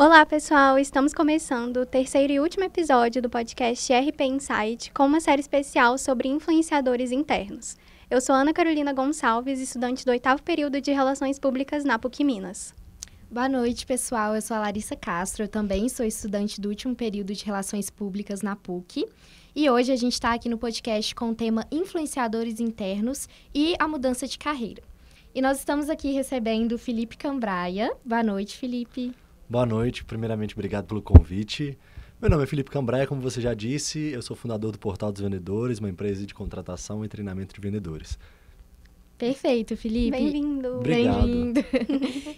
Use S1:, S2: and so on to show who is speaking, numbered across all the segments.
S1: Olá, pessoal! Estamos começando o terceiro e último episódio do podcast RP Insight, com uma série especial sobre influenciadores internos. Eu sou Ana Carolina Gonçalves, estudante do 8º período de Relações Públicas na PUC Minas.
S2: Boa noite, pessoal. Eu sou a Larissa Castro, eu também sou estudante do último período de Relações Públicas na PUC. E hoje a gente está aqui no podcast com o tema Influenciadores Internos e a mudança de carreira. E nós estamos aqui recebendo o Felipe Cambraia. Boa noite, Felipe.
S3: Boa noite, primeiramente obrigado pelo convite. Meu nome é Felipe Cambraia, como você já disse, eu sou fundador do Portal dos Vendedores, uma empresa de contratação e treinamento de vendedores.
S2: Perfeito, Felipe.
S1: Bem-vindo.
S3: Obrigado.
S2: Bem-vindo.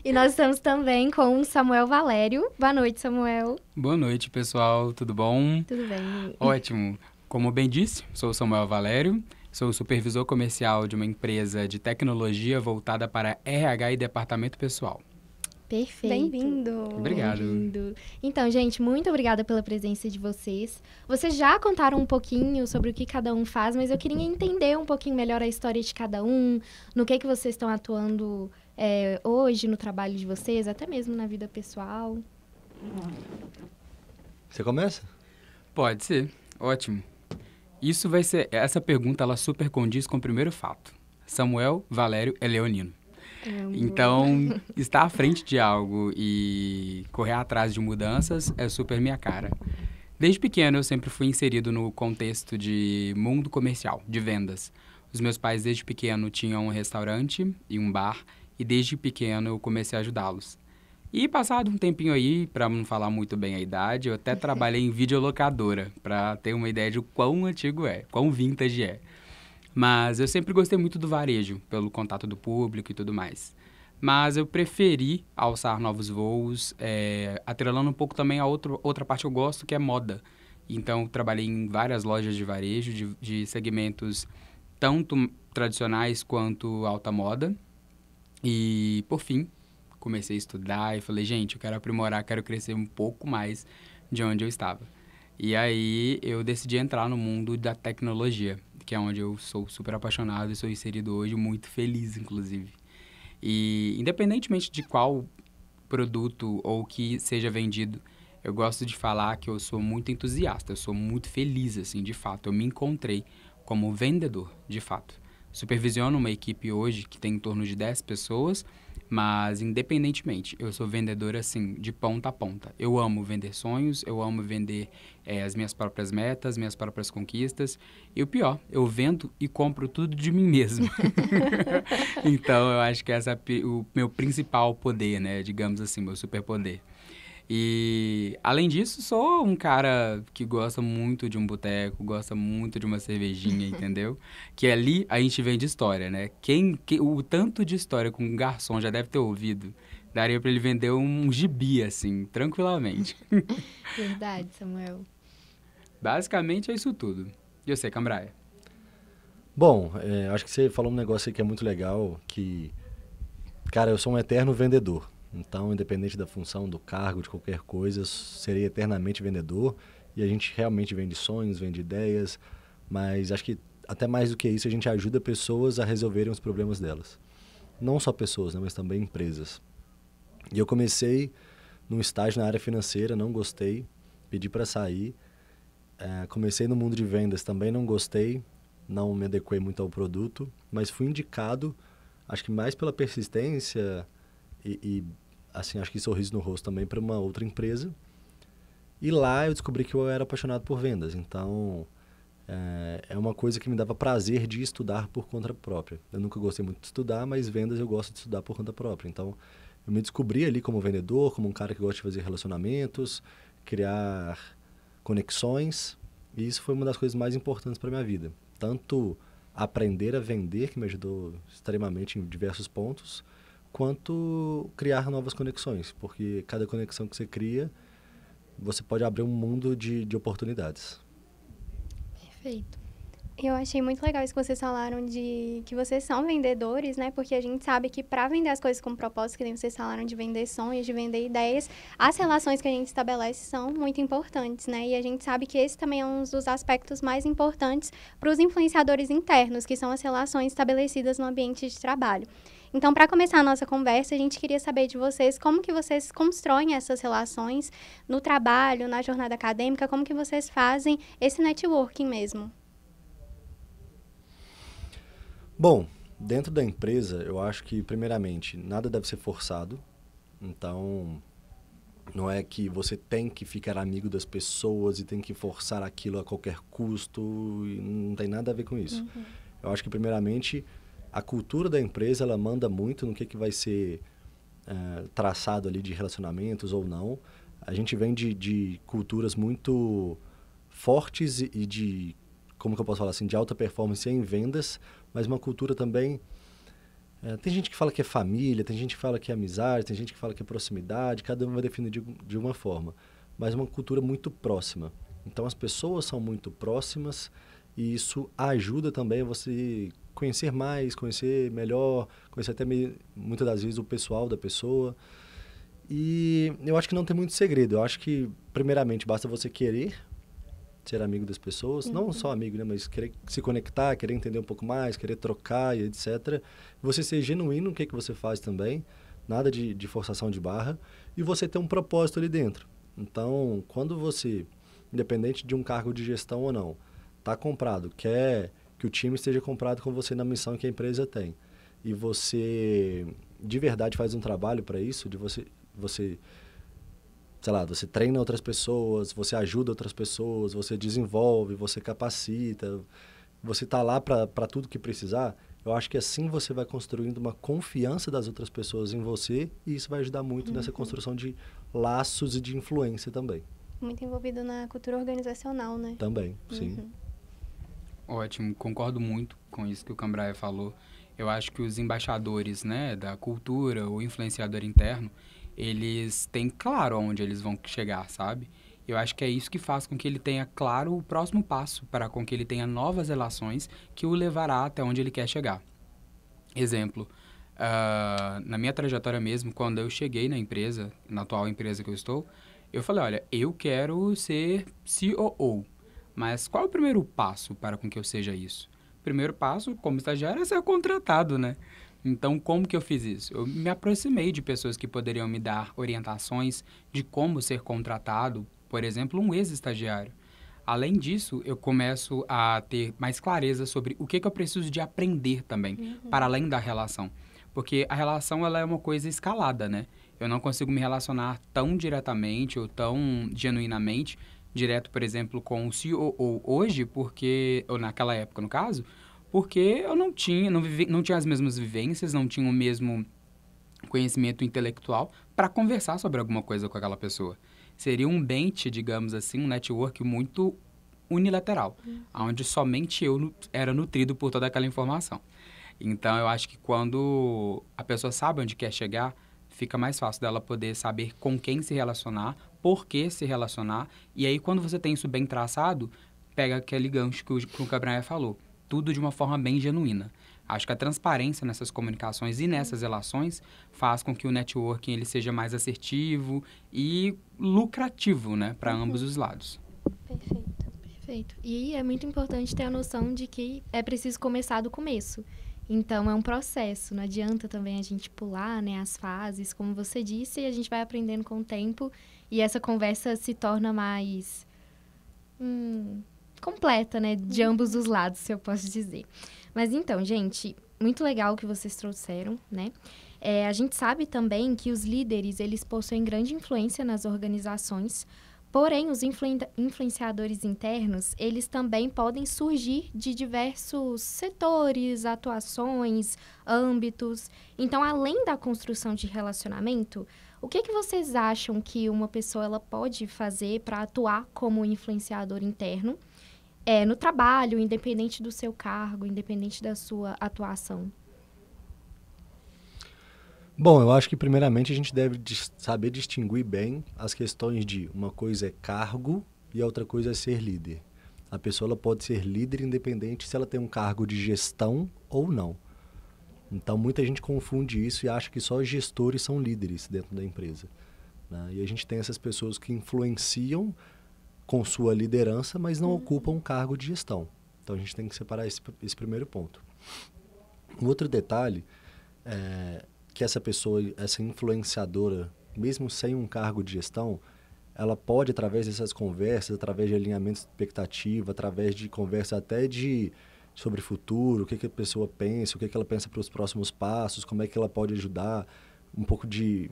S2: E nós estamos também com o Samuel Valério. Boa noite, Samuel.
S4: Boa noite, pessoal. Tudo bom?
S2: Tudo bem?
S4: Ótimo. Como bem disse, sou o Samuel Valério, sou supervisor comercial de uma empresa de tecnologia voltada para RH e departamento pessoal.
S2: Perfeito.
S1: Bem-vindo.
S4: Obrigado.
S2: Bem-vindo. Então, gente, muito obrigada pela presença de vocês. Vocês já contaram um pouquinho sobre o que cada um faz, mas eu queria entender um pouquinho melhor a história de cada um, no que vocês estão atuando hoje no trabalho de vocês, até mesmo na vida pessoal.
S3: Você começa?
S4: Pode ser. Ótimo. Essa pergunta, ela super condiz com o primeiro fato. Samuel Valério é leonino. Então, estar à frente de algo e correr atrás de mudanças é super minha cara. Desde pequeno, eu sempre fui inserido no contexto de mundo comercial, de vendas. Os meus pais, desde pequeno, tinham um restaurante e um bar, e desde pequeno eu comecei a ajudá-los. E passado um tempinho aí, para não falar muito bem a idade, eu até trabalhei em videolocadora, para ter uma ideia de quão antigo é, quão vintage é. Mas eu sempre gostei muito do varejo, pelo contato do público e tudo mais. Mas eu preferi alçar novos voos, atrelando um pouco também a outra parte que eu gosto, que é moda. Então, eu trabalhei em várias lojas de varejo, de segmentos tanto tradicionais quanto alta moda. E, por fim, comecei a estudar e falei, gente, eu quero aprimorar, quero crescer um pouco mais de onde eu estava. E aí, eu decidi entrar no mundo da tecnologia, que é onde eu sou super apaixonado e sou inserido hoje, muito feliz, inclusive. E, independentemente de qual produto ou que seja vendido, eu gosto de falar que eu sou muito entusiasta, eu sou muito feliz, assim, de fato. Eu me encontrei como vendedor, de fato. Supervisiono uma equipe hoje que tem em torno de 10 pessoas, mas, independentemente, eu sou vendedor, assim, de ponta a ponta. Eu amo vender sonhos, eu amo vender as minhas próprias metas, minhas próprias conquistas. E o pior, eu vendo e compro tudo de mim mesmo. Então, eu acho que esse é o meu principal poder, né? Digamos assim, meu superpoder. E, além disso, sou um cara que gosta muito de um boteco, gosta muito de uma cervejinha, entendeu? Que ali a gente vende história, né? O tanto de história que um garçom já deve ter ouvido, daria pra ele vender um gibi, assim, tranquilamente.
S2: Verdade, Samuel.
S4: Basicamente é isso tudo. E você, Cambraia?
S3: Bom, acho que você falou um negócio aí que é muito legal, que, cara, eu sou um eterno vendedor. Então, independente da função, do cargo, de qualquer coisa, eu serei eternamente vendedor. E a gente realmente vende sonhos, vende ideias, mas acho que até mais do que isso, a gente ajuda pessoas a resolverem os problemas delas. Não só pessoas, né, mas também empresas. E eu comecei num estágio na área financeira, não gostei, pedi para sair. Comecei no mundo de vendas, também não gostei, não me adequei muito ao produto, mas fui indicado, acho que mais pela persistência e assim, acho que sorriso no rosto também, para uma outra empresa. E lá eu descobri que eu era apaixonado por vendas. Então, é uma coisa que me dava prazer de estudar por conta própria. Eu nunca gostei muito de estudar, mas vendas eu gosto de estudar por conta própria. Então, eu me descobri ali como vendedor, como um cara que gosta de fazer relacionamentos, criar conexões. E isso foi uma das coisas mais importantes para a minha vida. Tanto aprender a vender, que me ajudou extremamente em diversos pontos, quanto criar novas conexões, porque cada conexão que você cria, você pode abrir um mundo de oportunidades.
S2: Perfeito.
S1: Eu achei muito legal isso que vocês falaram de que vocês são vendedores, né? Porque a gente sabe que para vender as coisas com propósito, que nem vocês falaram de vender sonhos, de vender ideias, as relações que a gente estabelece são muito importantes, né? E a gente sabe que esse também é um dos aspectos mais importantes para os influenciadores internos, que são as relações estabelecidas no ambiente de trabalho. Então, para começar a nossa conversa, a gente queria saber de vocês como que vocês constroem essas relações no trabalho, na jornada acadêmica, como que vocês fazem esse networking mesmo.
S3: Bom, dentro da empresa, eu acho que, primeiramente, nada deve ser forçado. Então, não é que você tem que ficar amigo das pessoas e tem que forçar aquilo a qualquer custo. E não tem nada a ver com isso. Eu acho que, primeiramente, a cultura da empresa, ela manda muito no que vai ser traçado ali de relacionamentos ou não. A gente vem de culturas muito fortes e de, como que eu posso falar assim, de alta performance em vendas, mas uma cultura também... tem gente que fala que é família, tem gente que fala que é amizade, tem gente que fala que é proximidade, cada um vai definir de uma forma, mas uma cultura muito próxima. Então, as pessoas são muito próximas e isso ajuda também a você conhecer mais, conhecer melhor, conhecer até muitas das vezes o pessoal da pessoa. E eu acho que não tem muito segredo. Eu acho que, primeiramente, basta você querer ser amigo das pessoas, não só amigo, né, mas querer se conectar, querer entender um pouco mais, querer trocar e etc. Você ser genuíno no que você faz também, nada de forçação de barra, e você ter um propósito ali dentro. Então, quando você, independente de um cargo de gestão ou não, está comprado, quer que o time esteja comprado com você na missão que a empresa tem, e você de verdade faz um trabalho para isso, de você sei lá, você treina outras pessoas, você ajuda outras pessoas, você desenvolve, você capacita, você está lá para tudo que precisar, eu acho que assim você vai construindo uma confiança das outras pessoas em você e isso vai ajudar muito nessa construção de laços e de influência também.
S1: Muito envolvido na cultura organizacional, né?
S3: Também, sim.
S4: Ótimo, concordo muito com isso que o Cambraia falou. Eu acho que os embaixadores, né, da cultura, o influenciador interno, eles têm claro aonde eles vão chegar, sabe? Eu acho que é isso que faz com que ele tenha claro o próximo passo, para com que ele tenha novas relações que o levará até onde ele quer chegar. Exemplo, na minha trajetória mesmo, quando eu cheguei na empresa, na atual empresa que eu estou, eu falei, olha, eu quero ser COO, mas qual é o primeiro passo para com que eu seja isso? O primeiro passo, como estagiário, é ser contratado, né? Então, como que eu fiz isso? Eu me aproximei de pessoas que poderiam me dar orientações de como ser contratado, por exemplo, um ex-estagiário. Além disso, eu começo a ter mais clareza sobre o que eu preciso de aprender também, para além da relação. Porque a relação, ela é uma coisa escalada, né? Eu não consigo me relacionar tão diretamente ou tão genuinamente, direto, por exemplo, com o COO hoje, porque, ou naquela época, no caso, porque eu não tinha as mesmas vivências, não tinha o mesmo conhecimento intelectual para conversar sobre alguma coisa com aquela pessoa. Seria um bench, digamos assim, um network muito unilateral, onde somente eu era nutrido por toda aquela informação. Então, eu acho que quando a pessoa sabe onde quer chegar, fica mais fácil dela poder saber com quem se relacionar, por que se relacionar, e aí quando você tem isso bem traçado, pega aquele gancho que o Gabriel falou. Tudo de uma forma bem genuína. Acho que a transparência nessas comunicações e nessas relações faz com que o networking ele seja mais assertivo e lucrativo, né, para ambos os lados.
S2: Perfeito. E é muito importante ter a noção de que é preciso começar do começo. Então, é um processo. Não adianta também a gente pular, né, as fases, como você disse, e a gente vai aprendendo com o tempo e essa conversa se torna mais... completa, né? De ambos os lados, se eu posso dizer. Mas então, gente, muito legal o que vocês trouxeram, né? A gente sabe também que os líderes, eles possuem grande influência nas organizações, porém, os influenciadores internos, eles também podem surgir de diversos setores, atuações, âmbitos. Então, além da construção de relacionamento, o que vocês acham que uma pessoa ela pode fazer para atuar como influenciador interno? No trabalho, independente do seu cargo, independente da sua atuação?
S3: Bom, eu acho que primeiramente a gente deve saber distinguir bem as questões de uma coisa é cargo e a outra coisa é ser líder. A pessoa ela pode ser líder independente se ela tem um cargo de gestão ou não. Então muita gente confunde isso e acha que só gestores são líderes dentro da empresa, né? E a gente tem essas pessoas que influenciam com sua liderança, mas não ocupam um cargo de gestão. Então, a gente tem que separar esse primeiro ponto. Um outro detalhe que essa pessoa, essa influenciadora, mesmo sem um cargo de gestão, ela pode, através dessas conversas, através de alinhamento de expectativa, através de conversa até sobre futuro, o que a pessoa pensa, o que ela pensa para os próximos passos, como é que ela pode ajudar, um pouco de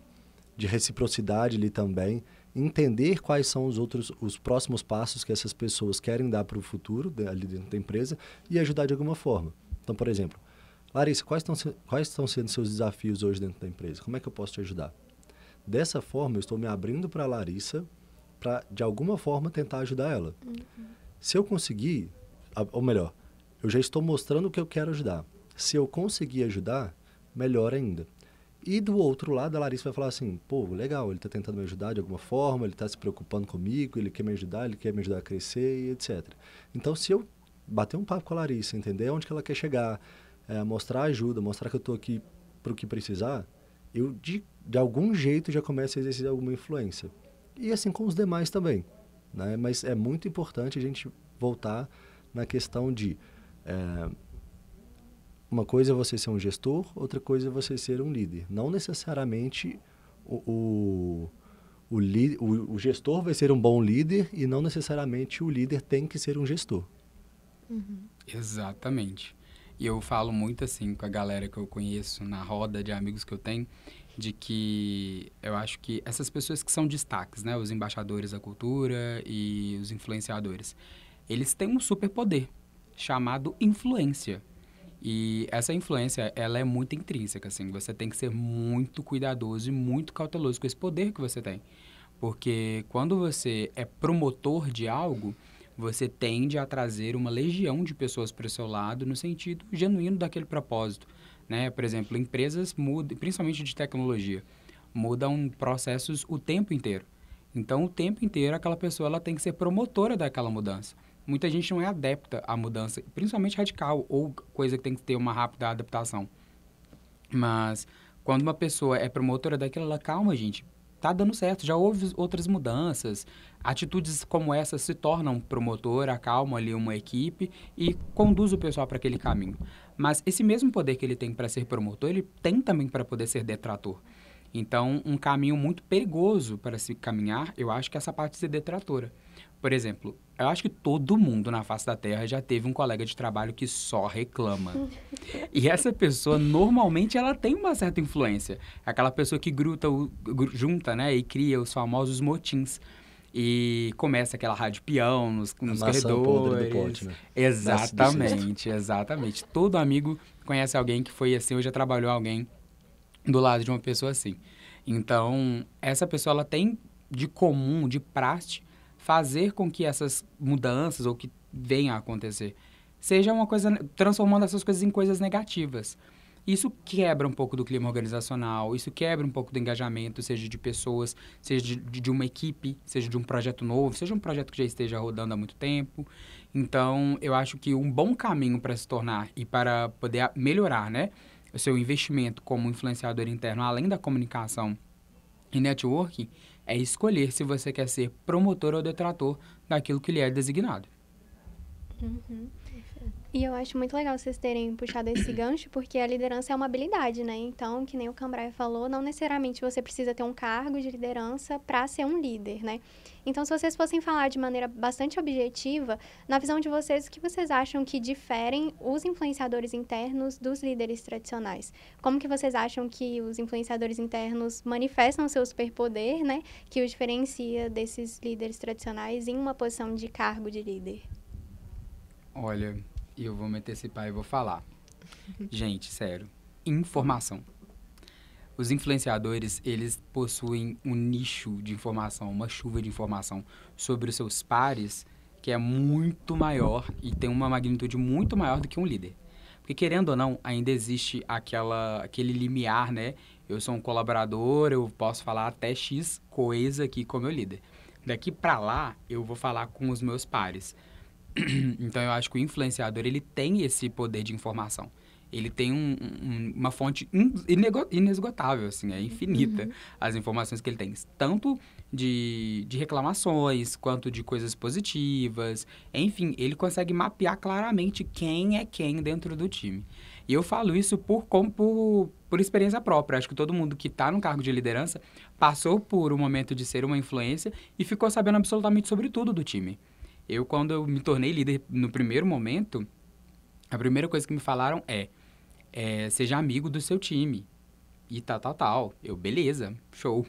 S3: reciprocidade ali também, entender quais são os próximos passos que essas pessoas querem dar para o futuro ali dentro da empresa e ajudar de alguma forma. Então, por exemplo, Larissa, quais estão sendo seus desafios hoje dentro da empresa? Como é que eu posso te ajudar? Dessa forma, eu estou me abrindo para a Larissa para, de alguma forma, tentar ajudar ela. Se eu conseguir, ou melhor, eu já estou mostrando o que eu quero ajudar. Se eu conseguir ajudar, melhor ainda. E do outro lado, a Larissa vai falar assim, pô, legal, ele está tentando me ajudar de alguma forma, ele está se preocupando comigo, ele quer me ajudar a crescer e etc. Então, se eu bater um papo com a Larissa, entender onde que ela quer chegar, mostrar ajuda, mostrar que eu estou aqui para o que precisar, eu, de algum jeito, já começo a exercer alguma influência. E assim com os demais também, né? Mas é muito importante a gente voltar na questão de... uma coisa é você ser um gestor, outra coisa é você ser um líder. Não necessariamente o gestor vai ser um bom líder e não necessariamente o líder tem que ser um gestor.
S4: Exatamente. E eu falo muito assim com a galera que eu conheço, na roda de amigos que eu tenho, de que eu acho que essas pessoas que são destaques, né, os embaixadores da cultura e os influenciadores, eles têm um superpoder chamado influência. E essa influência, ela é muito intrínseca, assim. Você tem que ser muito cuidadoso e muito cauteloso com esse poder que você tem. Porque quando você é promotor de algo, você tende a trazer uma legião de pessoas para o seu lado no sentido genuíno daquele propósito, né? Por exemplo, empresas mudam, principalmente de tecnologia, mudam processos o tempo inteiro. Então, o tempo inteiro, aquela pessoa ela tem que ser promotora daquela mudança. Muita gente não é adepta à mudança, principalmente radical, ou coisa que tem que ter uma rápida adaptação. Mas, quando uma pessoa é promotora daquilo, ela, calma, gente, tá dando certo, já houve outras mudanças. Atitudes como essa se tornam promotora, acalma ali uma equipe e conduz o pessoal para aquele caminho. Mas esse mesmo poder que ele tem para ser promotor, ele tem também para poder ser detrator. Então, um caminho muito perigoso para se caminhar, eu acho que é essa parte de ser detratora. Por exemplo, eu acho que todo mundo na face da Terra já teve um colega de trabalho que só reclama. E essa pessoa, normalmente, ela tem uma certa influência. Aquela pessoa que junta, né, e cria os famosos motins. E começa aquela rádio peão nos corredores.
S3: Podre do pote, né?
S4: Exatamente, exatamente. Todo amigo conhece alguém que foi assim, ou já trabalhou alguém do lado de uma pessoa assim. Então, essa pessoa, ela tem de comum, de praxe, fazer com que essas mudanças, ou que venham a acontecer, seja uma coisa, transformando essas coisas em coisas negativas. Isso quebra um pouco do clima organizacional, isso quebra um pouco do engajamento, seja de pessoas, seja de uma equipe, seja de um projeto novo, seja um projeto que já esteja rodando há muito tempo. Então, eu acho que um bom caminho para se tornar e para poder melhorar, né, o seu investimento como influenciador interno, além da comunicação e networking, é escolher se você quer ser promotor ou detrator daquilo que lhe é designado.
S1: E eu acho muito legal vocês terem puxado esse gancho, porque a liderança é uma habilidade, né? Então, que nem o Cambraia falou, não necessariamente você precisa ter um cargo de liderança para ser um líder, né? Então, se vocês fossem falar de maneira bastante objetiva, na visão de vocês, o que vocês acham que diferem os influenciadores internos dos líderes tradicionais? Como que vocês acham que os influenciadores internos manifestam seu superpoder, né? Que os diferencia desses líderes tradicionais em uma posição de cargo de líder?
S4: Olha, eu vou me antecipar e vou falar. Gente, sério, informação. Os influenciadores, eles possuem um nicho de informação, uma chuva de informação sobre os seus pares, que é muito maior e tem uma magnitude muito maior do que um líder. Porque, querendo ou não, ainda existe aquele limiar, né? Eu sou um colaborador, eu posso falar até X coisa aqui com o meu líder. Daqui para lá, eu vou falar com os meus pares. Então, eu acho que o influenciador, ele tem esse poder de informação. Ele tem uma fonte inesgotável, assim, é infinita as informações que ele tem. Tanto de reclamações, quanto de coisas positivas. Enfim, ele consegue mapear claramente quem é quem dentro do time. E eu falo isso por experiência própria. Acho que todo mundo que está no cargo de liderança passou por um momento de ser uma influência e ficou sabendo absolutamente sobre tudo do time. Quando eu me tornei líder no primeiro momento, a primeira coisa que me falaram seja amigo do seu time. E tal. Beleza, show.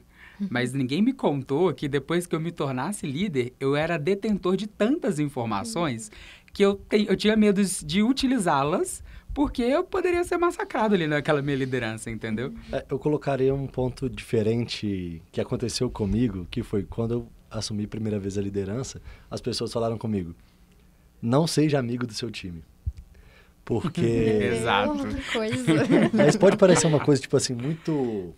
S4: Mas ninguém me contou que depois que eu me tornasse líder, eu era detentor de tantas informações que eu tinha medo de utilizá-las, porque eu poderia ser massacrado ali naquela minha liderança, entendeu?
S3: Eu colocaria um ponto diferente que aconteceu comigo, que foi quando eu assumi a primeira vez a liderança, as pessoas falaram comigo, não seja amigo do seu time. Porque...
S4: Exato.
S3: Mas pode parecer uma coisa, tipo assim, muito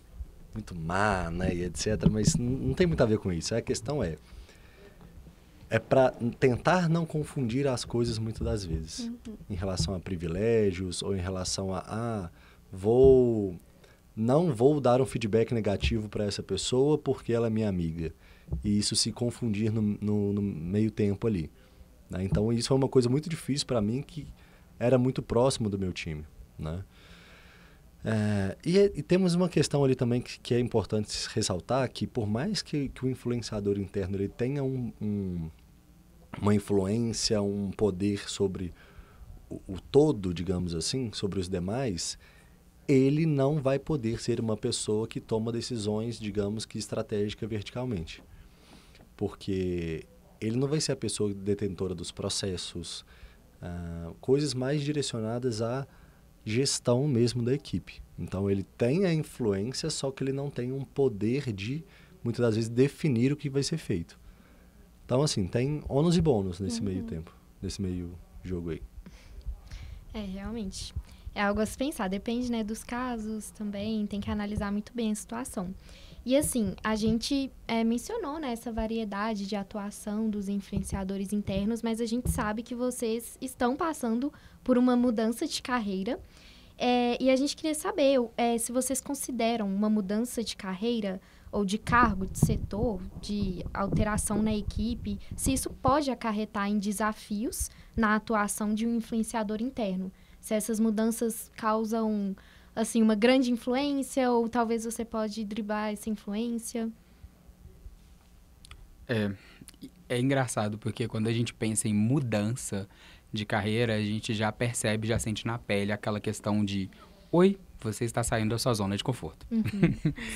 S3: má, né, e etc. Mas não tem muito a ver com isso. A questão é para tentar não confundir as coisas muitas das vezes. Em relação a privilégios ou em relação não vou dar um feedback negativo para essa pessoa porque ela é minha amiga. E isso se confundir no meio tempo ali. Né? Então, isso é uma coisa muito difícil para mim, que era muito próximo do meu time. Né? E temos uma questão ali também que é importante ressaltar, que por mais que o influenciador interno ele tenha uma influência, um poder sobre o todo, digamos assim, sobre os demais, ele não vai poder ser uma pessoa que toma decisões, digamos que estratégica verticalmente. Porque ele não vai ser a pessoa detentora dos processos, coisas mais direcionadas à gestão mesmo da equipe. Então, ele tem a influência, só que ele não tem um poder de, muitas das vezes, definir o que vai ser feito. Então, assim, tem ônus e bônus nesse meio tempo, nesse meio jogo aí.
S2: Realmente. É algo a se pensar. Depende, né, dos casos também, tem que analisar muito bem a situação. E, assim, a gente mencionou, né, essa variedade de atuação dos influenciadores internos, mas a gente sabe que vocês estão passando por uma mudança de carreira. E a gente queria saber se vocês consideram uma mudança de carreira ou de cargo, de setor, de alteração na equipe, se isso pode acarretar em desafios na atuação de um influenciador interno. Se essas mudanças causam, assim, uma grande influência ou talvez você pode driblar essa influência.
S4: É engraçado, porque quando a gente pensa em mudança de carreira, a gente já percebe, já sente na pele aquela questão de oi, você está saindo da sua zona de conforto.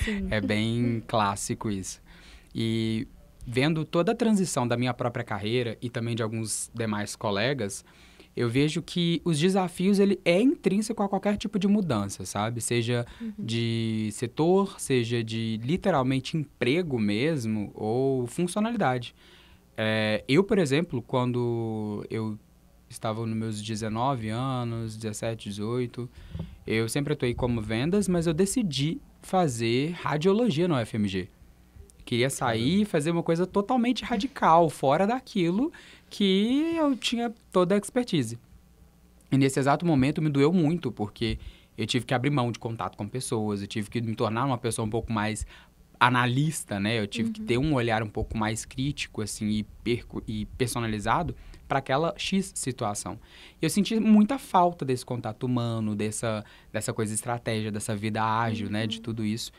S2: Sim.
S4: É bem clássico isso. E vendo toda a transição da minha própria carreira e também de alguns demais colegas, eu vejo que os desafios, ele é intrínseco a qualquer tipo de mudança, sabe? Seja de setor, seja de literalmente emprego mesmo, ou funcionalidade. Eu, por exemplo, quando eu estava nos meus 19 anos, 17, 18, eu sempre atuei como vendas, mas eu decidi fazer radiologia no UFMG. Queria sair e fazer uma coisa totalmente radical, fora daquilo que eu tinha toda a expertise. E nesse exato momento me doeu muito, porque eu tive que abrir mão de contato com pessoas, eu tive que me tornar uma pessoa um pouco mais analista, né? Eu tive que ter um olhar um pouco mais crítico, assim, e personalizado para aquela X situação. E eu senti muita falta desse contato humano, dessa coisa de estratégia, dessa vida ágil, né? De tudo isso.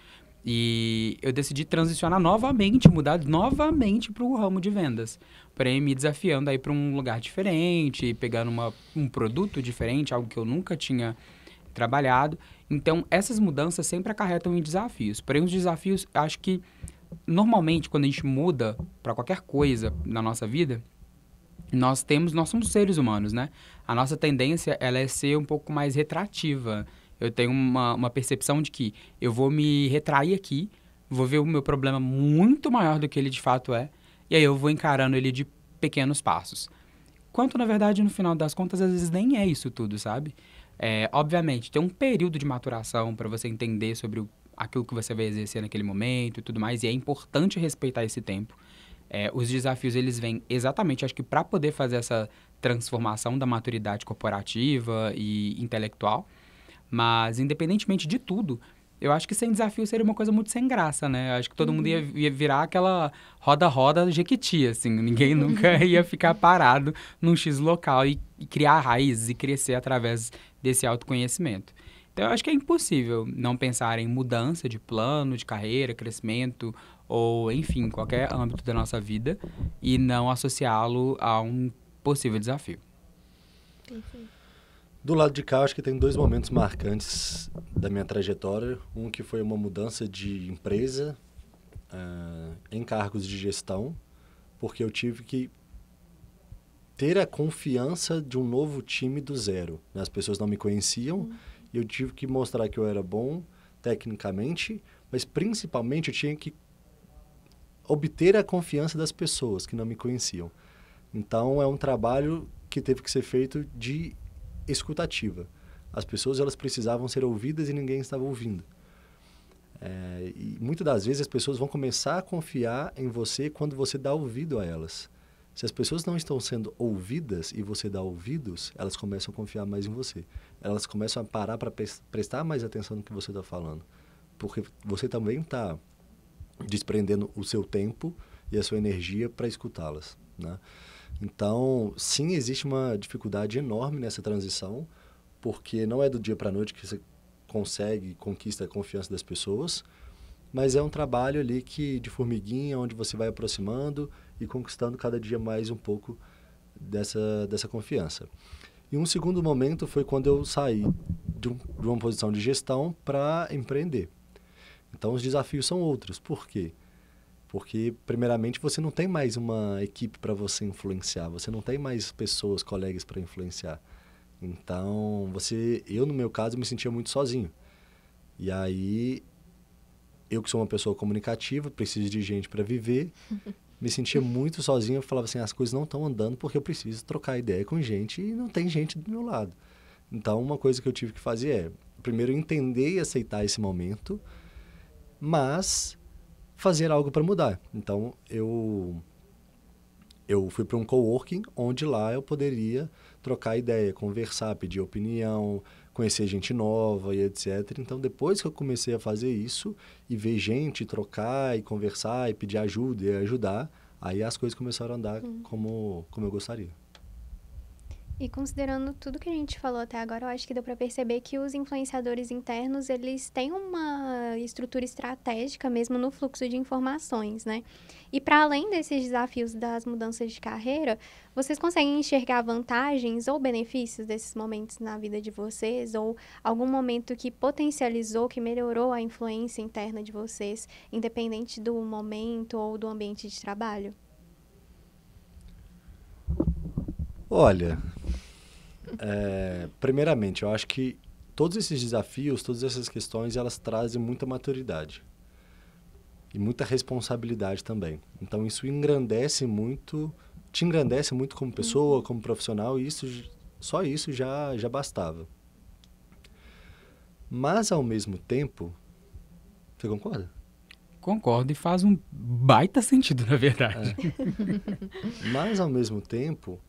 S4: E eu decidi transicionar novamente, mudar novamente para o ramo de vendas. Porém, me desafiando aí para um lugar diferente, pegando um produto diferente, algo que eu nunca tinha trabalhado. Então, essas mudanças sempre acarretam em desafios. Porém, os desafios, acho que, normalmente, quando a gente muda para qualquer coisa na nossa vida, nós somos seres humanos, né? A nossa tendência, ela é ser um pouco mais retrativa. Eu tenho uma percepção de que eu vou me retrair aqui, vou ver o meu problema muito maior do que ele de fato é, e aí eu vou encarando ele de pequenos passos. Quanto, na verdade, no final das contas, às vezes nem é isso tudo, sabe? Obviamente, tem um período de maturação para você entender sobre aquilo que você vai exercer naquele momento e tudo mais, e é importante respeitar esse tempo. Os desafios, eles vêm exatamente, acho que para poder fazer essa transformação da maturidade corporativa e intelectual. Mas, independentemente de tudo, eu acho que sem desafio seria uma coisa muito sem graça, né? Eu acho que todo mundo ia virar aquela roda-roda Jequiti, assim. Ninguém nunca ia ficar parado num X local e criar raízes e crescer através desse autoconhecimento. Então, eu acho que é impossível não pensar em mudança de plano, de carreira, crescimento, ou, enfim, qualquer âmbito da nossa vida, e não associá-lo a um possível desafio.
S3: Do lado de cá, eu acho que tem 2 momentos marcantes da minha trajetória. Um que foi uma mudança de empresa em cargos de gestão, porque eu tive que ter a confiança de um novo time do zero. As pessoas não me conheciam e eu tive que mostrar que eu era bom tecnicamente, mas principalmente eu tinha que obter a confiança das pessoas que não me conheciam. Então, é um trabalho que teve que ser feito de escutativa. As pessoas, elas precisavam ser ouvidas e ninguém estava ouvindo. E muitas das vezes as pessoas vão começar a confiar em você quando você dá ouvido a elas. Se as pessoas não estão sendo ouvidas e você dá ouvidos, elas começam a confiar mais em você. Elas começam a parar para prestar mais atenção no que você está falando. Porque você também está desprendendo o seu tempo e a sua energia para escutá-las, né? Então, sim, existe uma dificuldade enorme nessa transição, porque não é do dia para a noite que você conquista a confiança das pessoas, mas é um trabalho ali de formiguinha, onde você vai aproximando e conquistando cada dia mais um pouco dessa confiança. E um segundo momento foi quando eu saí de uma posição de gestão para empreender. Então, os desafios são outros. Por quê? Porque, primeiramente, você não tem mais uma equipe para você influenciar, você não tem mais pessoas, colegas para influenciar. Então, eu, no meu caso, me sentia muito sozinho. E aí, eu que sou uma pessoa comunicativa, preciso de gente para viver, me sentia muito sozinho. Eu falava assim, as coisas não estão andando porque eu preciso trocar ideia com gente e não tem gente do meu lado. Então, uma coisa que eu tive que fazer é, primeiro, entender e aceitar esse momento, mas fazer algo para mudar. Então, eu fui para um coworking, onde lá eu poderia trocar ideia, conversar, pedir opinião, conhecer gente nova e etc. Então, depois que eu comecei a fazer isso e ver gente, trocar e conversar e pedir ajuda e ajudar, aí as coisas começaram a andar como eu gostaria.
S1: E considerando tudo que a gente falou até agora, eu acho que deu para perceber que os influenciadores internos, eles têm uma estrutura estratégica mesmo no fluxo de informações, né? E para além desses desafios das mudanças de carreira, vocês conseguem enxergar vantagens ou benefícios desses momentos na vida de vocês? Ou algum momento que potencializou, que melhorou a influência interna de vocês, independente do momento ou do ambiente de trabalho?
S3: Olha, primeiramente, eu acho que todos esses desafios, todas essas questões, elas trazem muita maturidade e muita responsabilidade também. Então, isso te engrandece muito como pessoa, como profissional, e só isso já bastava. Mas, ao mesmo tempo, você concorda?
S4: Concordo, e faz um baita sentido, na verdade.
S3: Mas, ao mesmo tempo,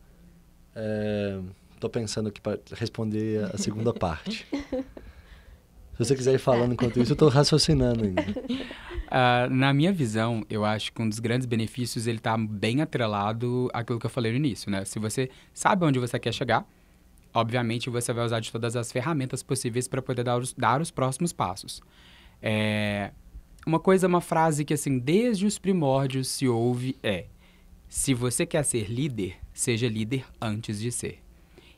S3: estou pensando aqui para responder a segunda parte. Se você quiser ir falando enquanto isso, eu estou raciocinando ainda.
S4: Na minha visão, eu acho que um dos grandes benefícios, ele está bem atrelado àquilo que eu falei no início, né? Se você sabe onde você quer chegar, obviamente você vai usar de todas as ferramentas possíveis para poder dar os próximos passos. Uma frase que, assim, desde os primórdios se ouve é: se você quer ser líder, seja líder antes de ser.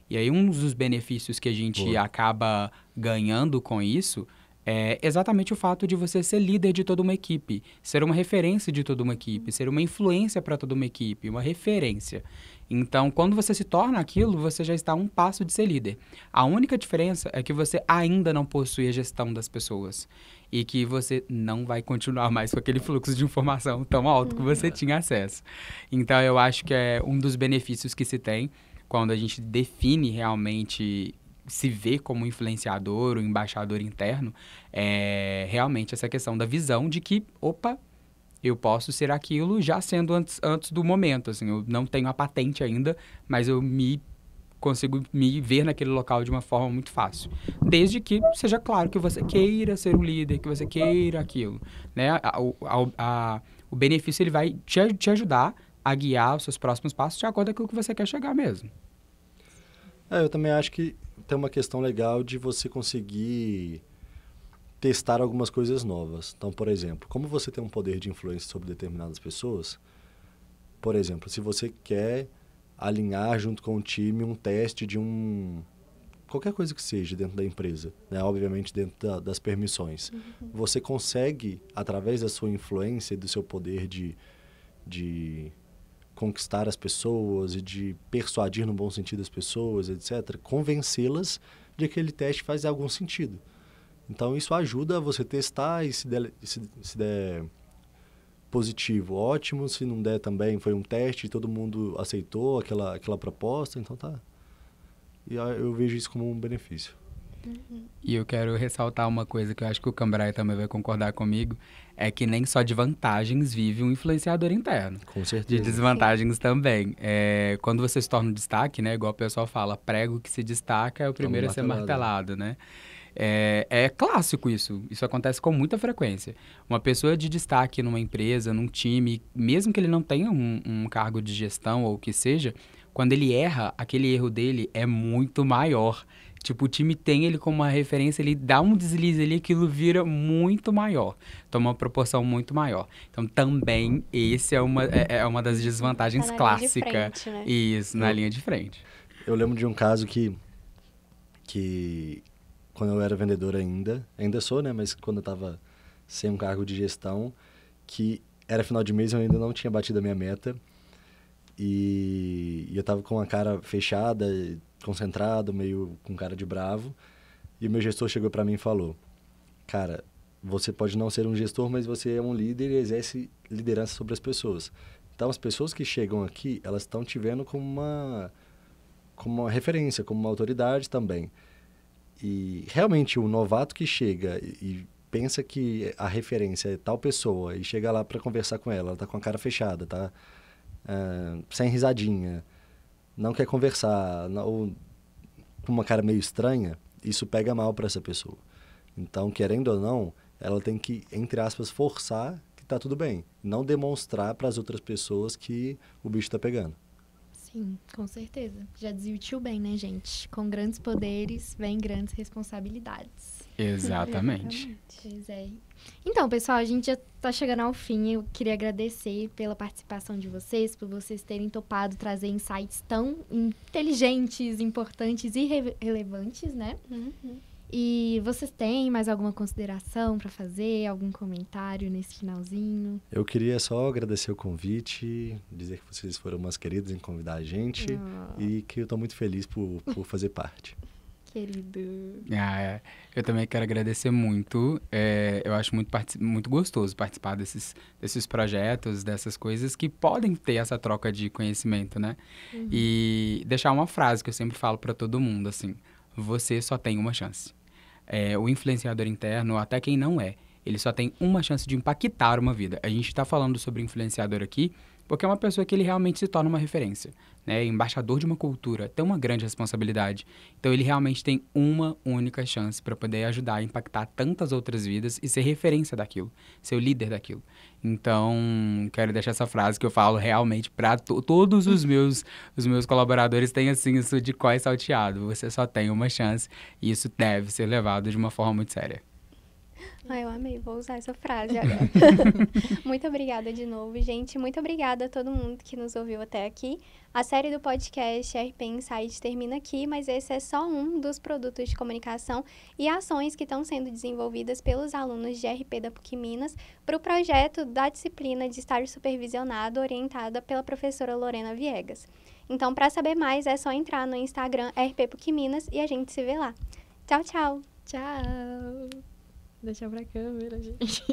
S4: E aí, um dos benefícios que a gente acaba ganhando com isso é exatamente o fato de você ser líder de toda uma equipe, ser uma referência de toda uma equipe, ser uma influência para toda uma equipe, uma referência. Então, quando você se torna aquilo, você já está a um passo de ser líder. A única diferença é que você ainda não possui a gestão das pessoas e que você não vai continuar mais com aquele fluxo de informação tão alto que você tinha acesso. Então, eu acho que é um dos benefícios que se tem quando a gente define realmente, se vê como influenciador ou embaixador interno, é realmente essa questão da visão de que, eu posso ser aquilo já sendo antes do momento, assim, eu não tenho a patente ainda, mas eu consigo me ver naquele local de uma forma muito fácil. Desde que seja claro que você queira ser um líder, que você queira aquilo, né? O benefício, ele vai te ajudar a guiar os seus próximos passos de acordo com aquilo que você quer chegar mesmo.
S3: Eu também acho que tem uma questão legal de você conseguir testar algumas coisas novas. Então, por exemplo, como você tem um poder de influência sobre determinadas pessoas, por exemplo, se você quer alinhar junto com o time um teste de qualquer coisa que seja dentro da empresa, né? Obviamente dentro das permissões. Você consegue, através da sua influência e do seu poder de conquistar as pessoas e de persuadir no bom sentido as pessoas, etc., convencê-las de que aquele teste faz algum sentido. Então, isso ajuda você testar e se der positivo, ótimo. Se não der também, foi um teste e todo mundo aceitou aquela proposta, então tá. E eu vejo isso como um benefício.
S4: E eu quero ressaltar uma coisa que eu acho que o Cambrai também vai concordar comigo, é que nem só de vantagens vive um influenciador interno.
S3: Com certeza.
S4: De desvantagens também. Quando você se torna um destaque, né, igual o pessoal fala, prego que se destaca é o primeiro a ser martelado, né? É clássico isso. Isso acontece com muita frequência. Uma pessoa de destaque numa empresa, num time, mesmo que ele não tenha um cargo de gestão ou o que seja, quando ele erra, aquele erro dele é muito maior. Tipo, o time tem ele como uma referência, ele dá um deslize ali, aquilo vira muito maior. Toma uma proporção muito maior. Então, também, esse é uma das desvantagens clássicas.
S1: Né?
S4: Isso, na linha de frente.
S3: Eu lembro de um caso que quando eu era vendedor ainda sou, né? Mas quando eu estava sem um cargo de gestão, que era final de mês, eu ainda não tinha batido a minha meta. E eu estava com a cara fechada, concentrado, meio com cara de bravo. E o meu gestor chegou para mim e falou: cara, você pode não ser um gestor, mas você é um líder e exerce liderança sobre as pessoas. Então, as pessoas que chegam aqui, elas estão te vendo como uma referência, como uma autoridade também. E realmente o novato que chega e pensa que a referência é tal pessoa e chega lá para conversar com ela tá com a cara fechada, tá sem risadinha, não quer conversar, ou com uma cara meio estranha, isso pega mal para essa pessoa. Então, querendo ou não, ela tem que, entre aspas, forçar que tá tudo bem, não demonstrar para as outras pessoas que o bicho tá pegando.
S2: Sim, com certeza. Já dizia o tio bem, né, gente? Com grandes poderes, vem grandes responsabilidades.
S4: Exatamente.
S2: Pois é. Então, pessoal, a gente já tá chegando ao fim. Eu queria agradecer pela participação de vocês, por vocês terem topado trazer insights tão inteligentes, importantes e relevantes, né? E vocês têm mais alguma consideração para fazer? Algum comentário nesse finalzinho?
S3: Eu queria só agradecer o convite, dizer que vocês foram umas queridas em convidar a gente e que eu tô muito feliz por fazer parte.
S2: Querido.
S4: Eu também quero agradecer muito. Eu acho muito gostoso participar desses projetos, dessas coisas que podem ter essa troca de conhecimento, né? E deixar uma frase que eu sempre falo para todo mundo, assim: você só tem uma chance. O influenciador interno, até quem não é, ele só tem uma chance de impactar uma vida. A gente está falando sobre influenciador aqui porque é uma pessoa que ele realmente se torna uma referência, né? Embaixador de uma cultura, tem uma grande responsabilidade. Então, ele realmente tem uma única chance para poder ajudar a impactar tantas outras vidas e ser referência daquilo, ser o líder daquilo. Então, quero deixar essa frase que eu falo realmente para todos os meus colaboradores, têm assim isso de có e salteado. Você só tem uma chance e isso deve ser levado de uma forma muito séria.
S1: Eu amei, vou usar essa frase agora. Muito obrigada de novo, gente. Muito obrigada a todo mundo que nos ouviu até aqui. A série do podcast RP Insight termina aqui, mas esse é só um dos produtos de comunicação e ações que estão sendo desenvolvidas pelos alunos de RP da PUC Minas para o projeto da disciplina de estágio supervisionado orientada pela professora Lorena Viegas. Então, para saber mais, é só entrar no Instagram RP PUC Minas e a gente se vê lá. Tchau, tchau!
S2: Tchau! Deixa pra câmera, gente.